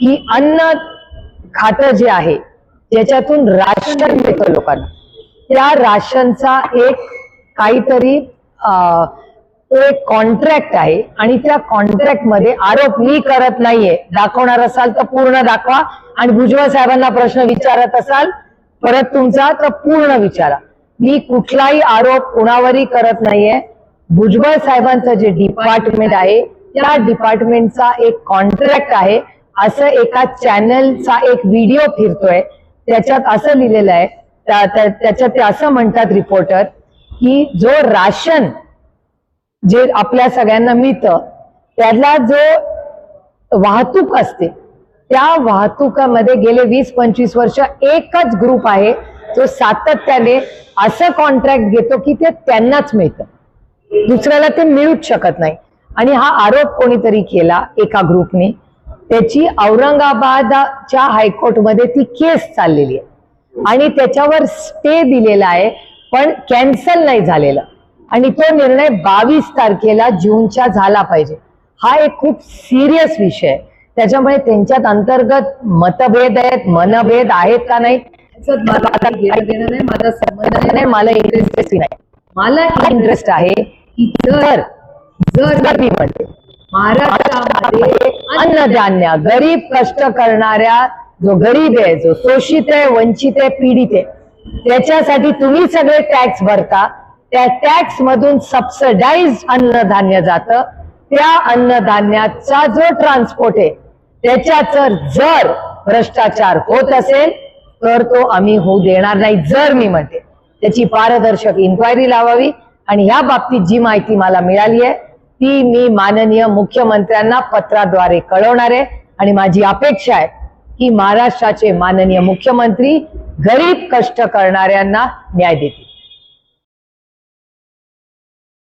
की अन्न खातं जे आहे ज्याच्यातून राशन मिळतं लोकांना, त्या राशनचा एक काहीतरी एक कॉन्ट्रॅक्ट आहे आणि त्या कॉन्ट्रॅक्ट मध्ये आरोप मी करत नाहीये, दाखवणार असाल तर पूर्ण दाखवा आणि भुजबळ साहेबांना प्रश्न विचारत असाल परत तुमचा तर पूर्ण विचारा. मी कुठलाही आरोप कुणावरही करत नाहीये. भुजबळ साहेबांचं जे डिपार्टमेंट आहे त्या डिपार्टमेंटचा एक कॉन्ट्रॅक्ट आहे असं एका चॅनलचा एक व्हिडिओ फिरतोय, त्याच्यात असं लिहिलेलं आहे, त्याच्यात ते असं म्हणतात रिपोर्टर की जो राशन जे आपल्या सगळ्यांना मिळतं त्याला जो वाहतूक असते त्या वाहतुकामध्ये गेले 20-25 वर्ष एकच ग्रुप आहे जो सातत्याने असं कॉन्ट्रॅक्ट घेतो की ते त्यांनाच मिळतं, दुसऱ्याला ते मिळूच शकत नाही. आणि हा आरोप कोणीतरी केला एका ग्रुपने, त्याची औरंगाबादच्या हायकोर्टमध्ये ती केस चाललेली आहे आणि त्याच्यावर स्टे दिलेला आहे पण कॅन्सल नाही झालेला आणि तो निर्णय 22 तारखेला जूनच्या झाला पाहिजे. हा एक खूप सिरियस विषय आहे, त्याच्यामुळे त्यांच्यात अंतर्गत मतभेद आहेत, मनभेद आहेत का नाही मला आता घेणं नाही, माझा संबंध नाही, मला इंटरेस्ट नाही. मला इंटरेस्ट आहे की जर मी म्हणते महाराष्ट्रामध्ये अन्नधान्य गरीब कष्ट करणाऱ्या जो गरीब आहे, जो शोषित आहे, वंचित आहे, पीडित आहे, त्याच्यासाठी तुम्ही सगळे टॅक्स भरता, त्या टॅक्स मधून सबसिडाइज अन्नधान्य जातं, त्या अन्नधान्याचा जो ट्रान्सपोर्ट आहे त्याच्यात जर भ्रष्टाचार होत असेल तर तो आम्ही होऊ देणार नाही. जर मी म्हणते त्याची पारदर्शक इन्क्वायरी लावावी आणि ह्या बाबतीत जी माहिती मला मिळाली आहे ती मी माननीय मुख्यमंत्र्यांना पत्राद्वारे कळवणार आहे आणि माझी अपेक्षा आहे की महाराष्ट्राचे माननीय मुख्यमंत्री गरीब कष्ट करणाऱ्यांना न्याय देतील.